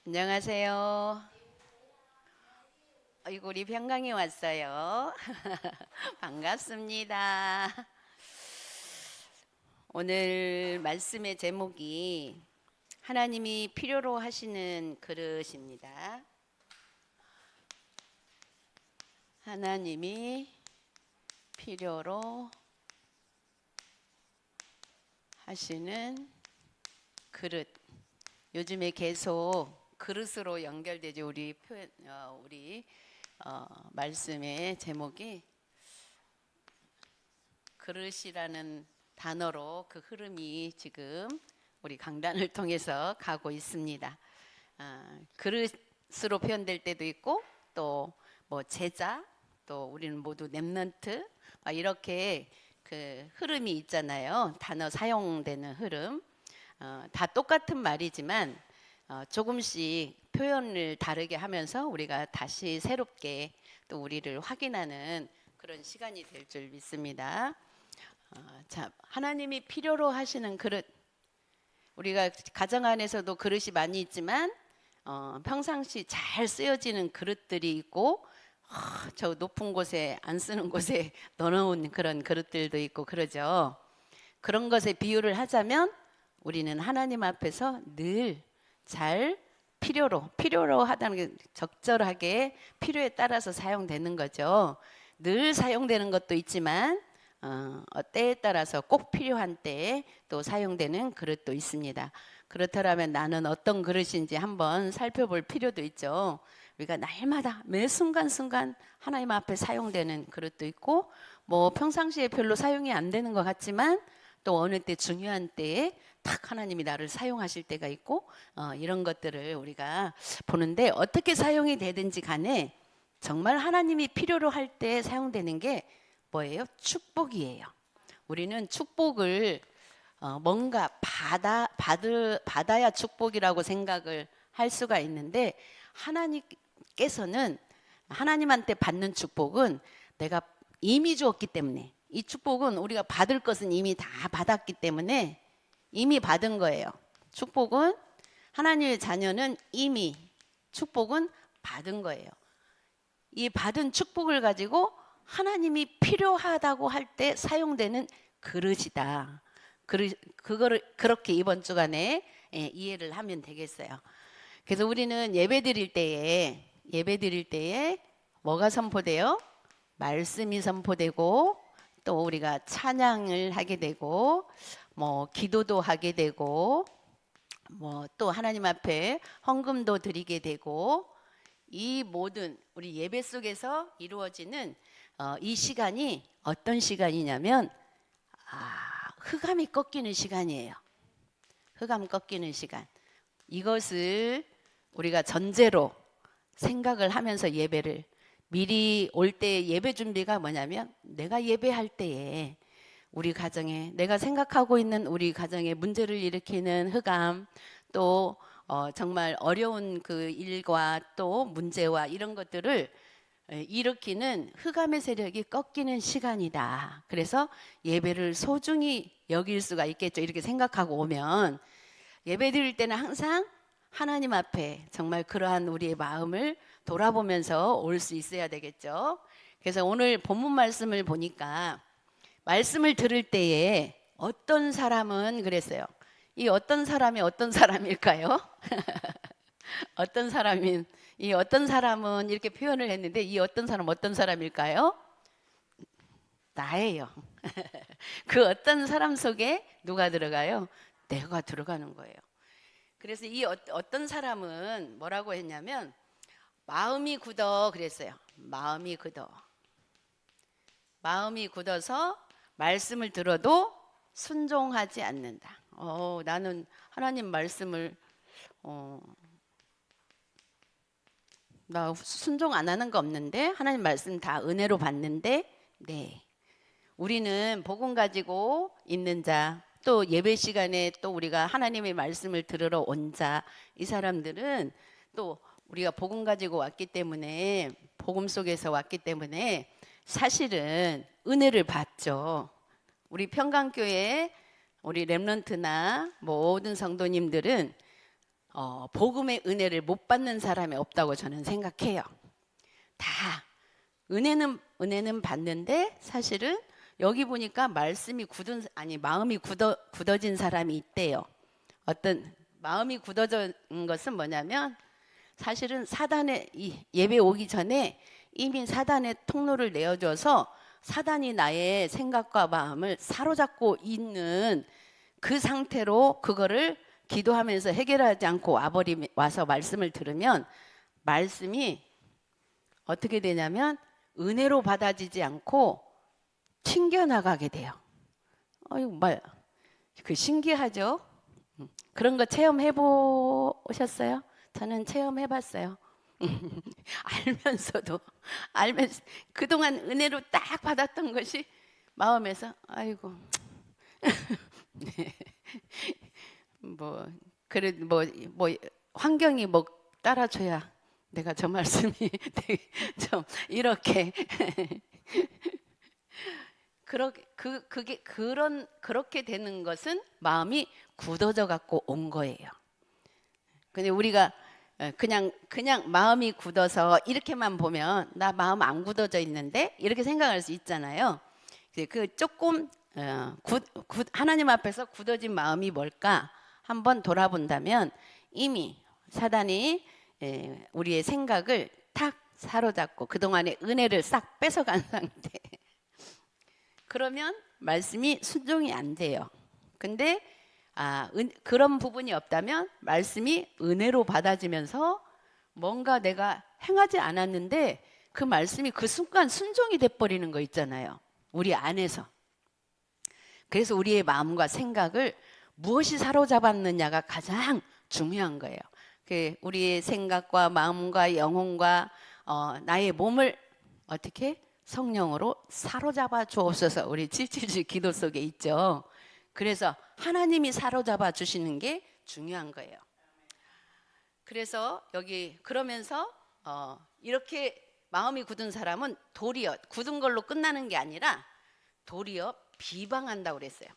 안녕하세요. 아이고, 우리 평강이 왔어요. 반갑습니다. 오늘 말씀의 제목이 하나님이 필요로 하시는 그릇입니다. 하나님이 필요로 하시는 그릇. 요즘에 계속 그릇으로 연결되죠. 우리 표현, 말씀의 제목이 그릇이라는 단어로 그 흐름이 지금 우리 강단을 통해서 가고 있습니다. 그릇으로 표현될 때도 있고 또 뭐 제자, 또 우리는 모두 렘넌트, 이렇게 그 흐름이 있잖아요. 단어 사용되는 흐름. 다 똑같은 말이지만 조금씩 표현을 다르게 하면서 우리가 다시 새롭게 또 우리를 확인하는 그런 시간이 될 줄 믿습니다. 자, 하나님이 필요로 하시는 그릇. 우리가 가정 안에서도 그릇이 많이 있지만 평상시 잘 쓰여지는 그릇들이 있고 저 높은 곳에 안 쓰는 곳에 넣어놓은 그런 그릇들도 있고 그러죠. 그런 것에 비유를 하자면 우리는 하나님 앞에서 늘 잘 필요로 하다는 게 적절하게 필요에 따라서 사용되는 거죠. 늘 사용되는 것도 있지만 때에 따라서 꼭 필요한 때에 또 사용되는 그릇도 있습니다. 그렇더라면 나는 어떤 그릇인지 한번 살펴볼 필요도 있죠. 우리가 날마다 매 순간순간 하나님 앞에 사용되는 그릇도 있고 뭐 평상시에 별로 사용이 안 되는 것 같지만 또 어느 때 중요한 때에 딱 하나님이 나를 사용하실 때가 있고 이런 것들을 우리가 보는데 어떻게 사용이 되든지 간에 정말 하나님이 필요로 할 때 사용되는 게 뭐예요? 축복이에요. 우리는 축복을 뭔가 받아야 축복이라고 생각을 할 수가 있는데 하나님께서는 하나님한테 받는 축복은 내가 이미 주었기 때문에 이 축복은 우리가 받을 것은 이미 다 받았기 때문에 이미 받은 거예요. 축복은 하나님의 자녀는 이미 축복은 받은 거예요. 이 받은 축복을 가지고 하나님이 필요하다고 할 때 사용되는 그릇이다. 그거를 그렇게 이번 주간에 이해를 하면 되겠어요. 그래서 우리는 예배 드릴 때에 뭐가 선포돼요? 말씀이 선포되고 또 우리가 찬양을 하게 되고 뭐 기도도 하게 되고 뭐 또 하나님 앞에 헌금도 드리게 되고 이 모든 우리 예배 속에서 이루어지는 이 시간이 어떤 시간이냐면 흑암이 꺾이는 시간이에요. 흑암 꺾이는 시간. 이것을 우리가 전제로 생각을 하면서 예배를 미리 올 때 예배 준비가 뭐냐면 내가 예배할 때에 우리 가정에 내가 생각하고 있는 우리 가정에 문제를 일으키는 흑암 또 정말 어려운 그 일과 또 문제와 이런 것들을 일으키는 흑암의 세력이 꺾이는 시간이다. 그래서 예배를 소중히 여길 수가 있겠죠. 이렇게 생각하고 오면 예배 드릴 때는 항상 하나님 앞에 정말 그러한 우리의 마음을 돌아보면서 올 수 있어야 되겠죠. 그래서 오늘 본문 말씀을 보니까 말씀을 들을 때에 어떤 사람은 그랬어요. 이 어떤 사람이 어떤 사람일까요? 어떤 사람은 이렇게 표현을 했는데 이 어떤 사람일까요? 나예요. 그 어떤 사람 속에 누가 들어가요? 내가 들어가는 거예요. 그래서 이 어떤 사람은 뭐라고 했냐면 마음이 굳어 그랬어요. 마음이 굳어서 말씀을 들어도 순종하지 않는다. 나는 하나님 말씀을 나 순종 안 하는 거 없는데 하나님 말씀 다 은혜로 받는데 네. 우리는 복음 가지고 있는 자, 또 예배 시간에 또 우리가 하나님의 말씀을 들으러 온 자, 이 사람들은 또 우리가 복음 가지고 왔기 때문에 복음 속에서 왔기 때문에 사실은 은혜를 받죠. 우리 평강교회 우리 렘넌트나 모든 성도님들은 복음의 은혜를 못 받는 사람이 없다고 저는 생각해요. 다 은혜는 받는데 사실은 여기 보니까 마음이 굳어진 사람이 있대요. 어떤 마음이 굳어진 것은 뭐냐면 사실은 예배 오기 전에 이미 사단의 통로를 내어줘서 사단이 나의 생각과 마음을 사로잡고 있는 그 상태로 그거를 기도하면서 해결하지 않고 와서 말씀을 들으면 말씀이 어떻게 되냐면 은혜로 받아지지 않고 튕겨나가게 돼요. 그 신기하죠? 그런 거 체험해 보셨어요? 저는 체험해 봤어요. 알면서 그동안 은혜로 딱 받았던 것이 마음에서 아이고 네. 환경이 따라줘야 내가 저 말씀이 좀 이렇게 그렇게 되는 것은 마음이 굳어져 갖고 온 거예요. 근데 우리가 그냥 마음이 굳어서 이렇게만 보면 나 마음 안 굳어져 있는데 이렇게 생각할 수 있잖아요. 그 조금 하나님 앞에서 굳어진 마음이 뭘까 한번 돌아본다면 이미 사단이 우리의 생각을 탁 사로잡고 그동안의 은혜를 싹 뺏어간 상태. 그러면 말씀이 순종이 안 돼요. 근데 그런 부분이 없다면 말씀이 은혜로 받아지면서 뭔가 내가 행하지 않았는데 그 말씀이 그 순간 순종이 돼버리는 거 있잖아요. 우리 안에서. 그래서 우리의 마음과 생각을 무엇이 사로잡았느냐가 가장 중요한 거예요. 우리의 생각과 마음과 영혼과 나의 몸을 어떻게 성령으로 사로잡아 주옵소서. 우리 777 기도 속에 있죠. 그래서 하나님이 사로잡아 주시는 게 중요한 거예요. 그래서 그러면서 이렇게 마음이 굳은 사람은 도리어 굳은 걸로 끝나는 게 아니라 도리어 비방한다고 그랬어요.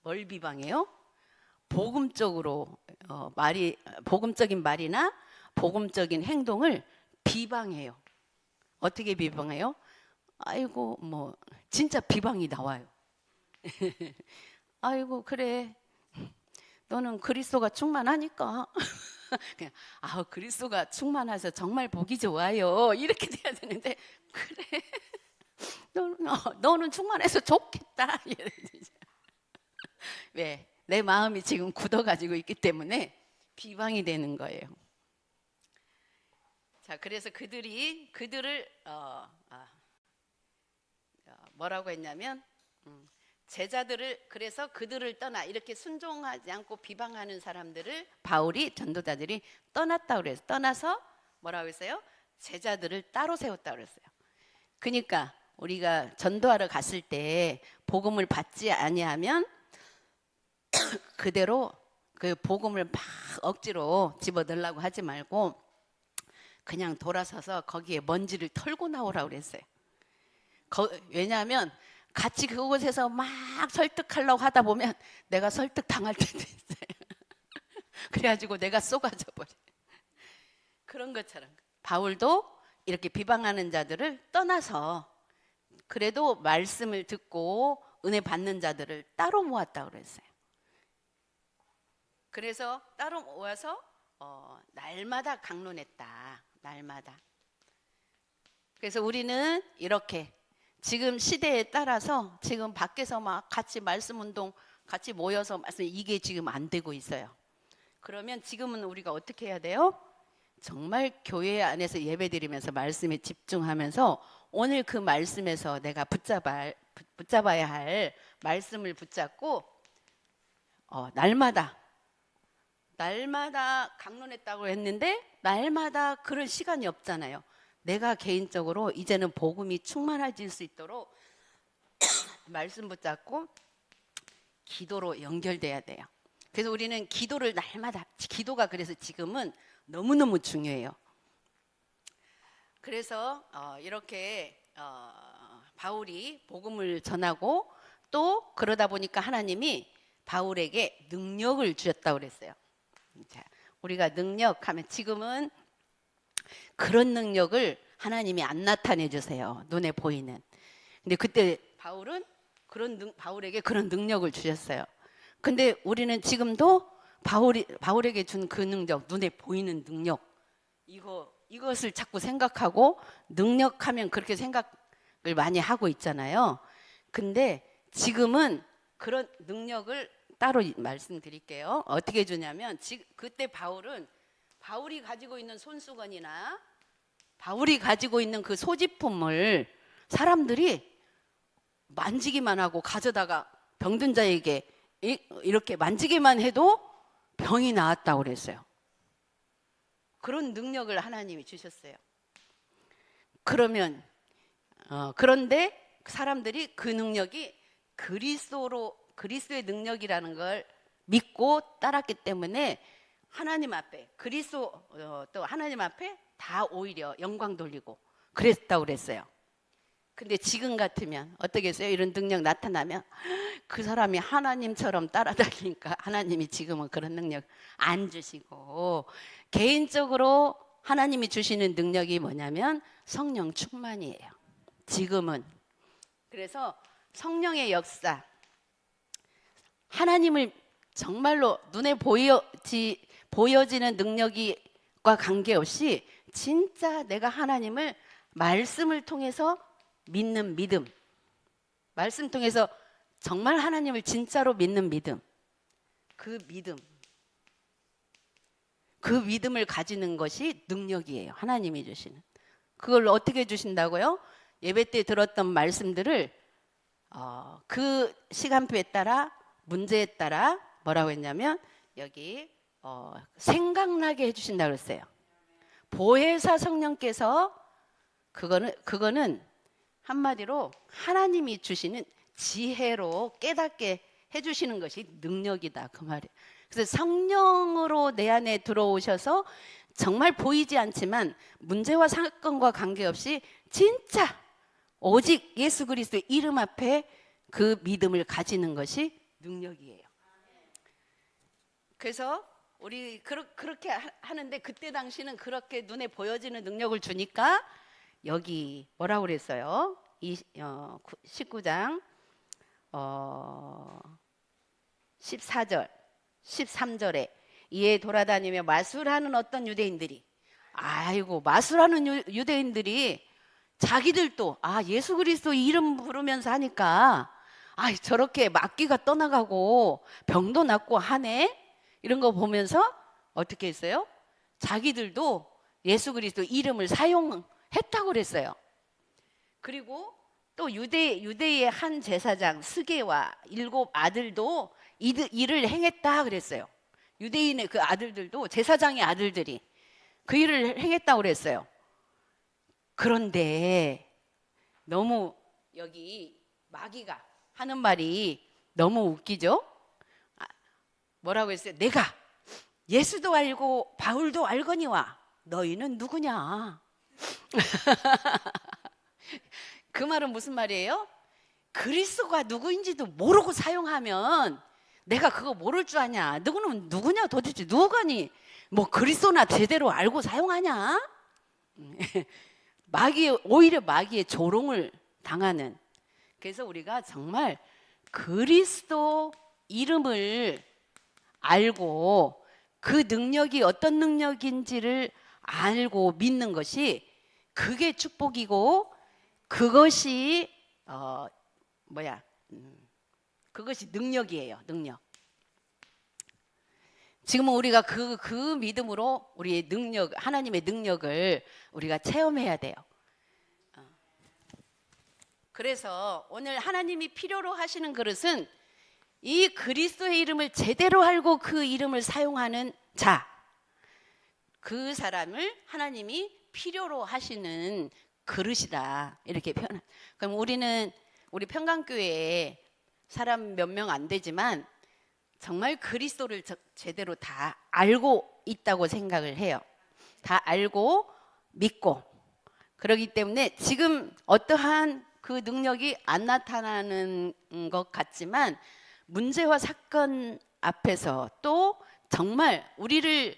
뭘 비방해요? 복음적인 말이나 복음적인 행동을 비방해요. 어떻게 비방해요? 아이고 진짜 비방이 나와요. 아이고 그래 너는 그리스도가 충만하니까 그냥 그리스도가 충만해서 정말 보기 좋아요 이렇게 돼야 되는데 그래 너는 충만해서 좋겠다. 왜? 내 마음이 지금 굳어가지고 있기 때문에 비방이 되는 거예요. 자, 그래서 그들을 뭐라고 했냐면 그래서 그들을 떠나 이렇게 순종하지 않고 비방하는 사람들을 전도자들이 떠났다고 그랬어요. 떠나서 뭐라고 했어요? 제자들을 따로 세웠다고 그랬어요. 그러니까 우리가 전도하러 갔을 때 복음을 받지 아니하면 그대로 그 복음을 막 억지로 집어넣으려고 하지 말고 그냥 돌아서서 거기에 먼지를 털고 나오라고 그랬어요. 왜냐하면 같이 그곳에서 막 설득하려고 하다 보면 내가 설득당할 때도 있어요. 그래가지고 내가 쏘가져 버려. 그런 것처럼 바울도 이렇게 비방하는 자들을 떠나서 그래도 말씀을 듣고 은혜 받는 자들을 따로 모았다고 그랬어요. 그래서 따로 모아서 날마다 강론했다. 날마다. 그래서 우리는 이렇게 지금 시대에 따라서 지금 밖에서 막 같이 말씀 운동 같이 모여서 이게 지금 안 되고 있어요. 그러면 지금은 우리가 어떻게 해야 돼요? 정말 교회 안에서 예배드리면서 말씀에 집중하면서 오늘 그 말씀에서 내가 붙잡아야 할 말씀을 붙잡고 날마다 강론했다고 했는데 날마다 그럴 시간이 없잖아요. 내가 개인적으로 이제는 복음이 충만해질 수 있도록 말씀 붙잡고 기도로 연결돼야 돼요. 그래서 우리는 기도를 날마다 기도가 그래서 지금은 너무너무 중요해요. 그래서 이렇게 바울이 복음을 전하고 또 그러다 보니까 하나님이 바울에게 능력을 주셨다고 그랬어요. 자, 우리가 능력하면 지금은 그런 능력을 하나님이 안 나타내 주세요. 눈에 보이는. 근데 그때 바울에게 그런 능력을 주셨어요. 근데 우리는 지금도 바울에게 준 그 능력, 눈에 보이는 능력, 이것을 자꾸 생각하고 능력하면 그렇게 생각을 많이 하고 있잖아요. 근데 지금은 그런 능력을 따로 말씀드릴게요. 어떻게 주냐면 그때 바울이 가지고 있는 손수건이나 바울이 가지고 있는 그 소지품을 사람들이 만지기만 하고 가져다가 병든 자에게 이렇게 만지기만 해도 병이 나았다고 그랬어요. 그런 능력을 하나님이 주셨어요. 그런데 사람들이 그 능력이 그리스도의 능력이라는 걸 믿고 따랐기 때문에 하나님 앞에 또 하나님 앞에 다 오히려 영광 돌리고 그랬다고 그랬어요. 근데 지금 같으면 어떻겠어요? 이런 능력 나타나면 그 사람이 하나님처럼 따라다니니까 하나님이 지금은 그런 능력 안 주시고 개인적으로 하나님이 주시는 능력이 뭐냐면 성령 충만이에요. 지금은. 그래서 성령의 역사, 하나님을 정말로 눈에 보여지는 능력과 관계없이 진짜 내가 하나님을 말씀을 통해서 믿는 믿음, 말씀 통해서 정말 하나님을 진짜로 믿는 믿음, 그 믿음을 가지는 것이 능력이에요. 하나님이 주시는. 그걸 어떻게 주신다고요? 예배 때 들었던 말씀들을 그 시간표에 따라 문제에 따라 뭐라고 했냐면 여기 생각나게 해주신다고 그랬어요. 보혜사 성령께서 그거는 한마디로 하나님이 주시는 지혜로 깨닫게 해주시는 것이 능력이다 그 말이에요. 그래서 성령으로 내 안에 들어오셔서 정말 보이지 않지만 문제와 사건과 관계없이 진짜 오직 예수 그리스도의 이름 앞에 그 믿음을 가지는 것이 능력이에요. 그래서 우리 그렇게 하는데 그때 당시는 그렇게 눈에 보여지는 능력을 주니까 여기 뭐라고 그랬어요? 19장 14절 13절에 이에 돌아다니며 마술하는 어떤 유대인들이 마술하는 유대인들이 자기들도 예수 그리스도 이름 부르면서 하니까 저렇게 마귀가 떠나가고 병도 낫고 하네 이런 거 보면서 어떻게 했어요? 자기들도 예수 그리스도 이름을 사용했다고 그랬어요. 그리고 또 유대의 한 제사장 스게와 7 아들도 일을 행했다 그랬어요. 유대인의 그 아들들도 제사장의 아들들이 그 일을 행했다고 그랬어요. 그런데 너무 여기 마귀가 하는 말이 너무 웃기죠? 뭐라고 했어요? 내가 예수도 알고 바울도 알거니와 너희는 누구냐? 그 말은 무슨 말이에요? 그리스도가 누구인지도 모르고 사용하면 내가 그거 모를 줄 아냐? 너는 누구냐? 도대체 누구니? 뭐 그리스도나 제대로 알고 사용하냐? 오히려 마귀의 조롱을 당하는. 그래서 우리가 정말 그리스도 이름을 알고 그 능력이 어떤 능력인지를 알고 믿는 것이 그게 축복이고 그것이 그것이 능력이에요. 능력. 지금은 우리가 그 믿음으로 우리의 능력, 하나님의 능력을 우리가 체험해야 돼요. 그래서 오늘 하나님이 필요로 하시는 그릇은 이 그리스도의 이름을 제대로 알고 그 이름을 사용하는 자, 그 사람을 하나님이 필요로 하시는 그릇이다 이렇게 표현. 그럼 우리 평강교회에 사람 몇 명 안 되지만 정말 그리스도를 제대로 다 알고 있다고 생각을 해요. 다 알고 믿고 그렇기 때문에 지금 어떠한 그 능력이 안 나타나는 것 같지만 문제와 사건 앞에서 또 정말 우리를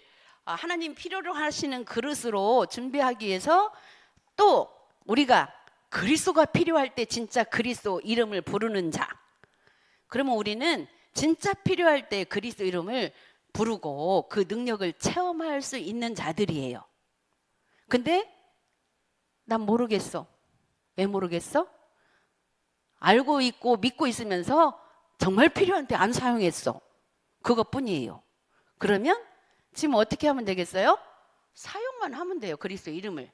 하나님 필요로 하시는 그릇으로 준비하기 위해서 또 우리가 그리스도가 필요할 때 진짜 그리스도 이름을 부르는 자. 그러면 우리는 진짜 필요할 때 그리스도 이름을 부르고 그 능력을 체험할 수 있는 자들이에요. 근데 난 모르겠어. 왜 모르겠어? 알고 있고 믿고 있으면서 정말 필요한 때 안 사용했어. 그것뿐이에요. 그러면 지금 어떻게 하면 되겠어요? 사용만 하면 돼요. 그리스도 이름을.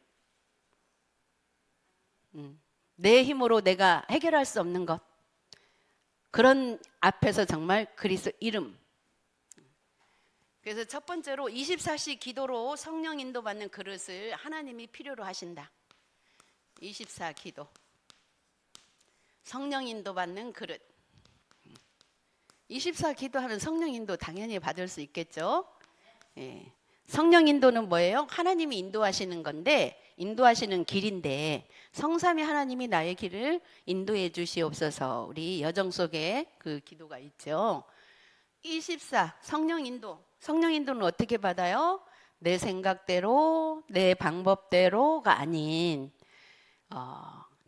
내 힘으로 내가 해결할 수 없는 것. 그런 앞에서 정말 그리스도 이름. 그래서 첫 번째로 24시 기도로 성령 인도받는 그릇을 하나님이 필요로 하신다. 24 기도. 성령 인도받는 그릇. 24 기도하면 성령 인도 당연히 받을 수 있겠죠. 예. 성령 인도는 뭐예요? 하나님이 인도하시는 건데, 인도하시는 길인데 성삼위 하나님이 나의 길을 인도해 주시옵소서. 우리 여정 속에 그 기도가 있죠. 24 성령 인도. 성령 인도는 어떻게 받아요? 내 생각대로 내 방법대로가 아닌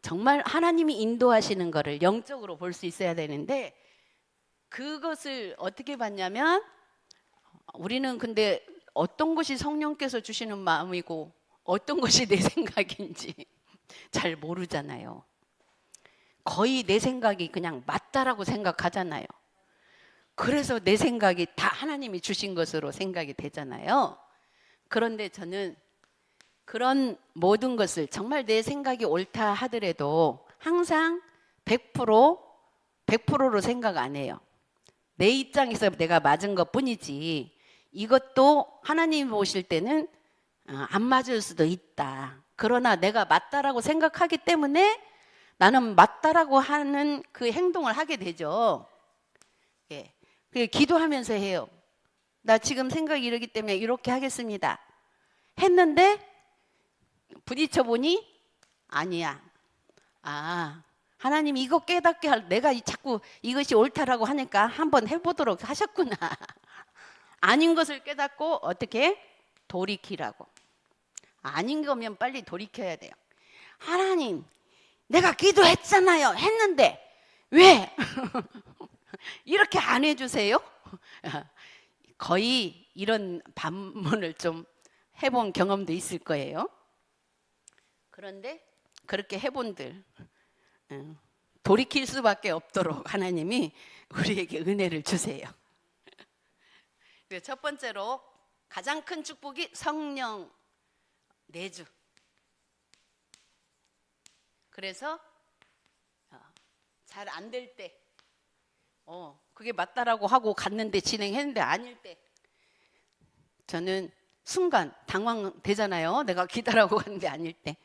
정말 하나님이 인도하시는 거를 영적으로 볼 수 있어야 되는데, 그것을 어떻게 받냐면 우리는 근데 어떤 것이 성령께서 주시는 마음이고 어떤 것이 내 생각인지 잘 모르잖아요. 거의 내 생각이 그냥 맞다라고 생각하잖아요. 그래서 내 생각이 다 하나님이 주신 것으로 생각이 되잖아요. 그런데 저는 그런 모든 것을 정말 내 생각이 옳다 하더라도 항상 100%로 생각 안 해요. 내 입장에서 내가 맞은 것 뿐이지 이것도 하나님이 보실 때는 안 맞을 수도 있다. 그러나 내가 맞다라고 생각하기 때문에 나는 맞다라고 하는 그 행동을 하게 되죠. 예. 기도하면서 해요. 나 지금 생각이 이러기 때문에 이렇게 하겠습니다. 했는데 부딪혀 보니 아니야. 하나님이 이거 깨닫게 내가 자꾸 이것이 옳다라고 하니까 한번 해보도록 하셨구나. 아닌 것을 깨닫고 어떻게 돌이키라고. 아닌 거면 빨리 돌이켜야 돼요. 하나님, 내가 기도했잖아요. 했는데 왜 이렇게 안 해주세요? 거의 이런 반문을 좀 해본 경험도 있을 거예요. 그런데 그렇게 해본들 돌이킬 수밖에 없도록 하나님이 우리에게 은혜를 주세요. 첫 번째로 가장 큰 축복이 성령 내주. 그래서 잘 안 될 때, 그게 맞다라고 하고 갔는데 진행했는데 아닐 때, 저는 순간 당황되잖아요. 내가 기다라고 갔는데 아닐 때.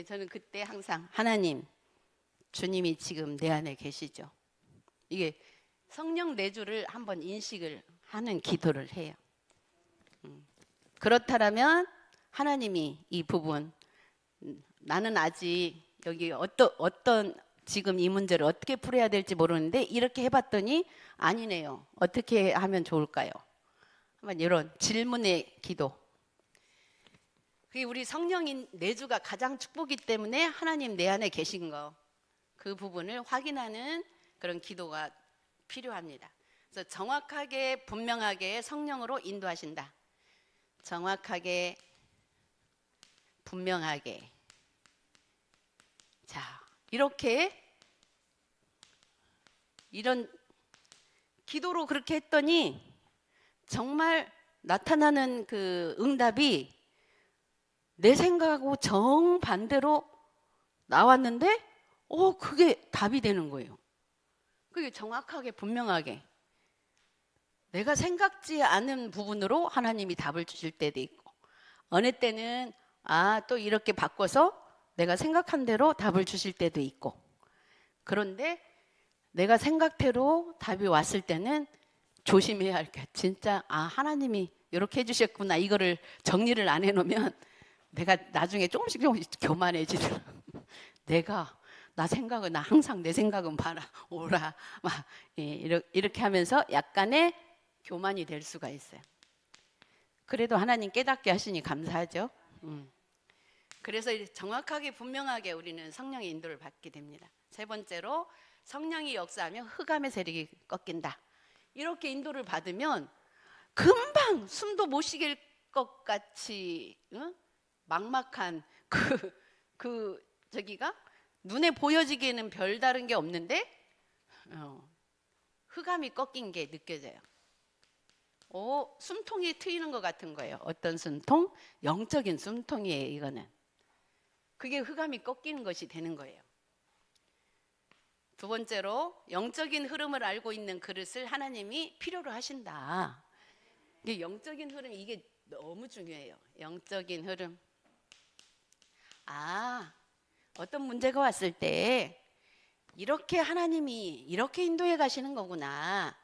저는 그때 항상 하나님, 주님이 지금 내 안에 계시죠. 이게 성령 내주를 한번 인식을 하는 기도를 해요. 그렇다면 하나님이 이 부분, 나는 아직 여기 어떤 지금 이 문제를 어떻게 풀어야 될지 모르는데 이렇게 해봤더니 아니네요. 어떻게 하면 좋을까요? 한번 이런 질문의 기도. 그게 우리 성령인 내주가 가장 축복이기 때문에 하나님 내 안에 계신 거, 그 부분을 확인하는 그런 기도가 필요합니다. 그래서 정확하게 분명하게 성령으로 인도하신다. 정확하게 분명하게. 자, 이렇게 이런 기도로 그렇게 했더니 정말 나타나는 그 응답이 내 생각하고 정반대로 나왔는데 그게 답이 되는 거예요. 그게 정확하게 분명하게 내가 생각지 않은 부분으로 하나님이 답을 주실 때도 있고, 어느 때는 또 이렇게 바꿔서 내가 생각한 대로 답을 주실 때도 있고, 그런데 내가 생각대로 답이 왔을 때는 조심해야 할 게, 진짜 하나님이 이렇게 해주셨구나, 이거를 정리를 안 해놓으면 내가 나중에 조금씩 교만해지더라. 나 항상 내 생각은 봐라, 오라, 이렇게 하면서 약간의 교만이 될 수가 있어요. 그래도 하나님 깨닫게 하시니 감사하죠. 그래서 정확하게 분명하게 우리는 성령의 인도를 받게 됩니다. 세 번째로 성령이 역사하며 흑암의 세력이 꺾인다. 이렇게 인도를 받으면 금방 숨도 못 쉬길 것 같이 막막한 저기가 눈에 보여지기에는 별다른 게 없는데 흑암이 꺾인 게 느껴져요. 숨통이 트이는 것 같은 거예요. 어떤 숨통? 영적인 숨통이에요. 이거는 그게 흑암이 꺾이는 것이 되는 거예요. 두 번째로 영적인 흐름을 알고 있는 그릇을 하나님이 필요로 하신다. 이게 영적인 흐름, 이게 너무 중요해요. 영적인 흐름. 어떤 문제가 왔을 때 이렇게 하나님이 이렇게 인도해 가시는 거구나.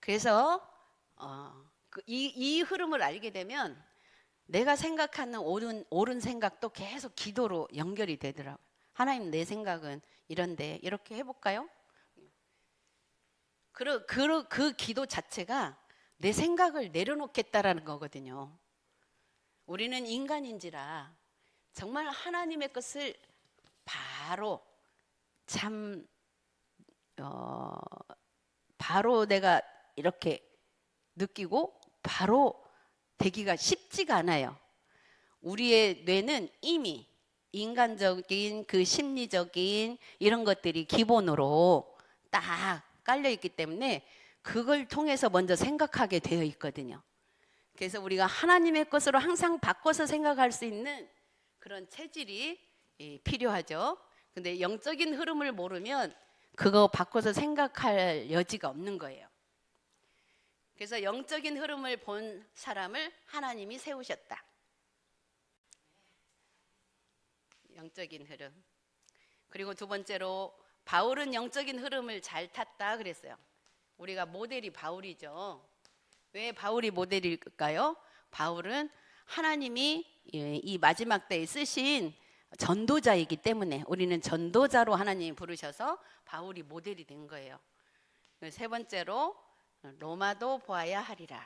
그래서 이 흐름을 알게 되면 내가 생각하는 옳은 생각도 계속 기도로 연결이 되더라고요. 하나님, 내 생각은 이런데 이렇게 해볼까요? 그 기도 자체가 내 생각을 내려놓겠다라는 거거든요. 우리는 인간인지라 정말 하나님의 것을 바로 바로 내가 이렇게 느끼고 바로 되기가 쉽지가 않아요. 우리의 뇌는 이미 인간적인 그 심리적인 이런 것들이 기본으로 딱 깔려 있기 때문에 그걸 통해서 먼저 생각하게 되어 있거든요. 그래서 우리가 하나님의 것으로 항상 바꿔서 생각할 수 있는 그런 체질이 필요하죠. 근데 영적인 흐름을 모르면 그거 바꿔서 생각할 여지가 없는 거예요. 그래서 영적인 흐름을 본 사람을 하나님이 세우셨다. 영적인 흐름. 그리고 두 번째로 바울은 영적인 흐름을 잘 탔다 그랬어요. 우리가 모델이 바울이죠. 왜 바울이 모델일까요? 바울은 하나님이 이 마지막 때에 쓰신 전도자이기 때문에 우리는 전도자로 하나님이 부르셔서 바울이 모델이 된 거예요. 세 번째로 로마도 보아야 하리라.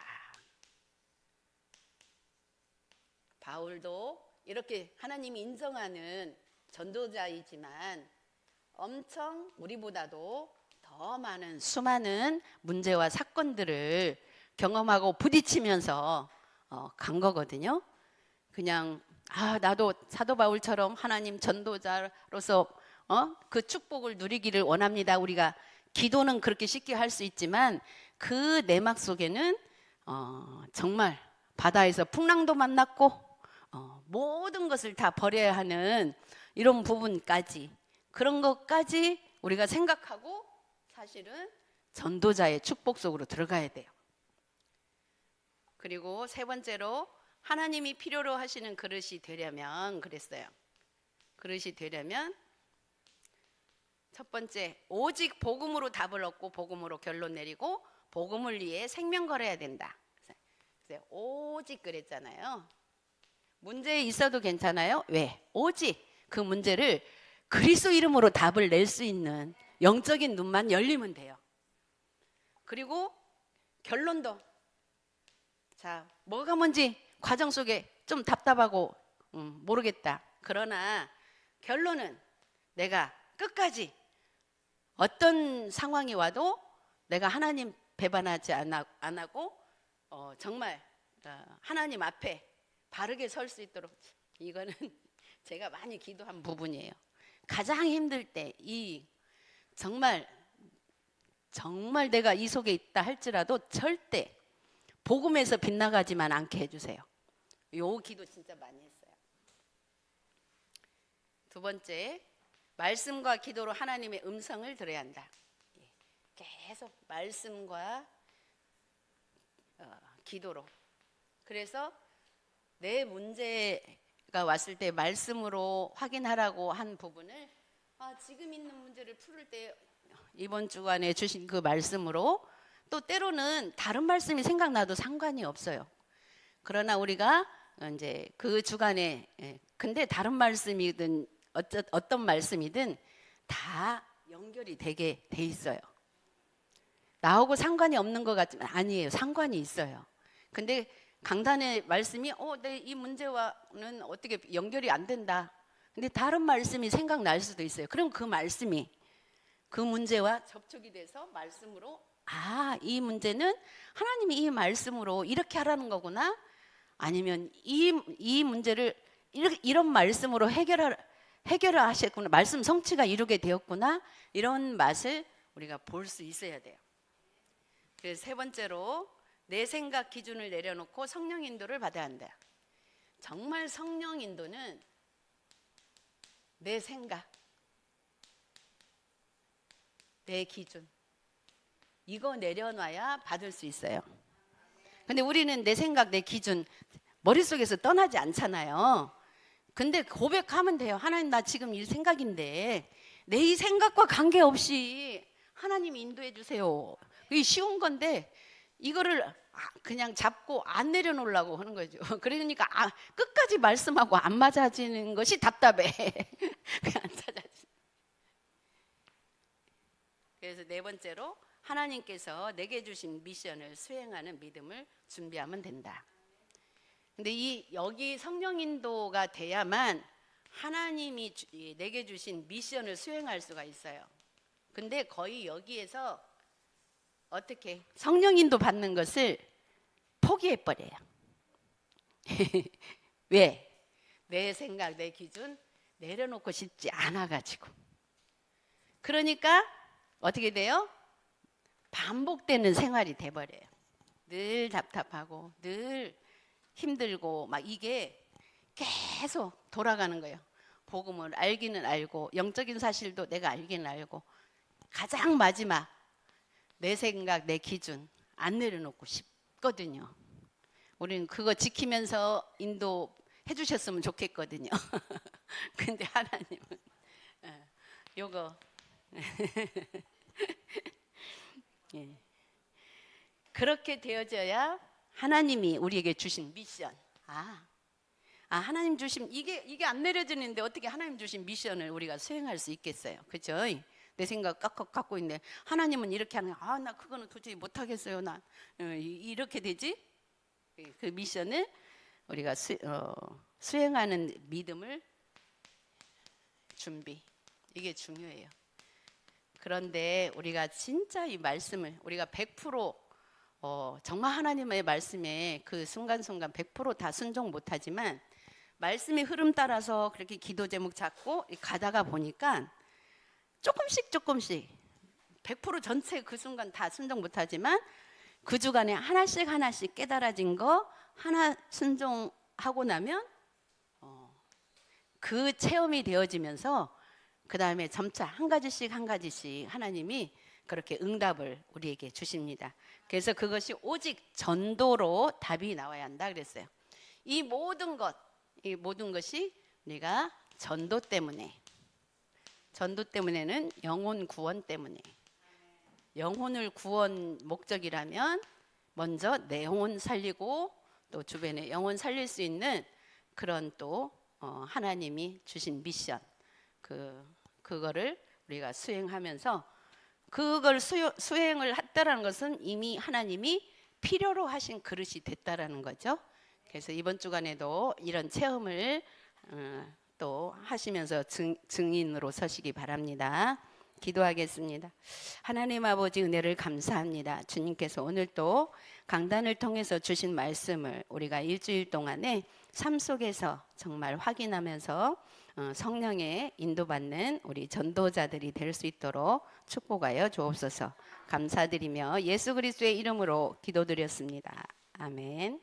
바울도 이렇게 하나님이 인정하는 전도자이지만 엄청 우리보다도 더 많은 수많은 문제와 사건들을 경험하고 부딪히면서 간 거거든요. 그냥 나도 사도 바울처럼 하나님 전도자로서 그 축복을 누리기를 원합니다. 우리가 기도는 그렇게 쉽게 할 수 있지만 그 내막 속에는 정말 바다에서 풍랑도 만났고 모든 것을 다 버려야 하는 이런 부분까지, 그런 것까지 우리가 생각하고 사실은 전도자의 축복 속으로 들어가야 돼요. 그리고 세 번째로 하나님이 필요로 하시는 그릇이 되려면 그랬어요. 그릇이 되려면 첫 번째, 오직 복음으로 답을 얻고 복음으로 결론 내리고 복음을 위해 생명 걸어야 된다. 그래서 오직 그랬잖아요. 문제 있어도 괜찮아요. 왜? 오직 그 문제를 그리스도 이름으로 답을 낼 수 있는 영적인 눈만 열리면 돼요. 그리고 결론도 뭐가 뭔지 과정 속에 좀 답답하고 모르겠다. 그러나 결론은 내가 끝까지 어떤 상황이 와도 내가 하나님 배반하지 안 하고 정말 하나님 앞에 바르게 설 수 있도록, 이거는 제가 많이 기도한 부분이에요. 가장 힘들 때 정말 내가 이 속에 있다 할지라도 절대 복음에서 빗나가지만 않게 해주세요. 요 기도 진짜 많이 했어요. 두 번째, 말씀과 기도로 하나님의 음성을 들어야 한다. 계속 말씀과 기도로. 그래서 내 문제가 왔을 때 말씀으로 확인하라고 한 부분을 지금 있는 문제를 풀을 때 이번 주간에 주신 그 말씀으로, 또 때로는 다른 말씀이 생각나도 상관이 없어요. 그러나 우리가 이제 그 주간에 근데 다른 말씀이든 어떤 말씀이든 다 연결이 되게 돼 있어요. 나하고 상관이 없는 것 같지만 아니에요. 상관이 있어요. 근데 강단의 말씀이 내 이 문제와는 어떻게 연결이 안 된다. 근데 다른 말씀이 생각날 수도 있어요. 그럼 그 말씀이 그 문제와 접촉이 돼서 말씀으로 이 문제는 하나님이 이 말씀으로 이렇게 하라는 거구나. 아니면 이 문제를 이런 말씀으로 해결을 하셨구나. 말씀 성취가 이루게 되었구나. 이런 맛을 우리가 볼 수 있어야 돼요. 그래서 세 번째로 내 생각 기준을 내려놓고 성령 인도를 받아야 한다. 정말 성령 인도는 내 생각, 내 기준 이거 내려놔야 받을 수 있어요. 근데 우리는 내 생각, 내 기준 머릿속에서 떠나지 않잖아요. 근데 고백하면 돼요. 하나님, 나 지금 이 생각인데 내 이 생각과 관계없이 하나님이 인도해 주세요. 이게 쉬운 건데 이거를 그냥 잡고 안 내려놓으려고 하는 거죠. 그러니까 끝까지 말씀하고 안 맞아지는 것이 답답해. 안 찾아지. 그래서 네 번째로 하나님께서 내게 주신 미션을 수행하는 믿음을 준비하면 된다. 근데 여기 성령 인도가 돼야만 하나님이 내게 주신 미션을 수행할 수가 있어요. 근데 거의 여기에서 어떻게 성령 인도 받는 것을 포기해 버려요. 왜? 내 생각, 내 기준 내려놓고 싶지 않아 가지고. 그러니까 어떻게 돼요? 반복되는 생활이 돼 버려요. 늘 답답하고 늘 힘들고 막 이게 계속 돌아가는 거예요. 복음을 알기는 알고 영적인 사실도 내가 알기는 알고 가장 마지막 내 생각, 내 기준 안 내려놓고 싶거든요. 우리는 그거 지키면서 인도해 주셨으면 좋겠거든요. 근데 하나님은 요거 예. 그렇게 되어져야 하나님이 우리에게 주신 미션. 하나님 주신 이게 안 내려지는데 어떻게 하나님 주신 미션을 우리가 수행할 수 있겠어요? 그렇죠? 내 생각 갖고 있는데 하나님은 이렇게 하는 나 그거는 도저히 못 하겠어요. 나 이렇게 되지? 그 미션을 우리가 수행하는 믿음을 준비. 이게 중요해요. 그런데 우리가 진짜 이 말씀을 우리가 100% 정말 하나님의 말씀에 그 순간순간 100% 다 순종 못하지만 말씀의 흐름 따라서 그렇게 기도 제목 잡고 가다가 보니까 조금씩 100% 전체 그 순간 다 순종 못하지만 그 주간에 하나씩 깨달아진 거 하나 순종하고 나면 그 체험이 되어지면서 그 다음에 점차 한 가지씩 하나님이 그렇게 응답을 우리에게 주십니다. 그래서 그것이 오직 전도로 답이 나와야 한다 그랬어요. 이 모든 것이 우리가 전도 때문에는 영혼 구원 때문에 영혼을 구원 목적이라면 먼저 내 영혼 살리고 또 주변에 영혼 살릴 수 있는 그런 또 하나님이 주신 미션 그거를 우리가 수행하면서 그걸 수행을 했다라는 것은 이미 하나님이 필요로 하신 그릇이 됐다라는 거죠. 그래서 이번 주간에도 이런 체험을 또 하시면서 증인으로 서시기 바랍니다. 기도하겠습니다. 하나님 아버지 은혜를 감사합니다. 주님께서 오늘 또 강단을 통해서 주신 말씀을 우리가 일주일 동안에 삶 속에서 정말 확인하면서 성령의 인도받는 우리 전도자들이 될 수 있도록 축복하여 주옵소서. 감사드리며 예수 그리스도의 이름으로 기도드렸습니다. 아멘.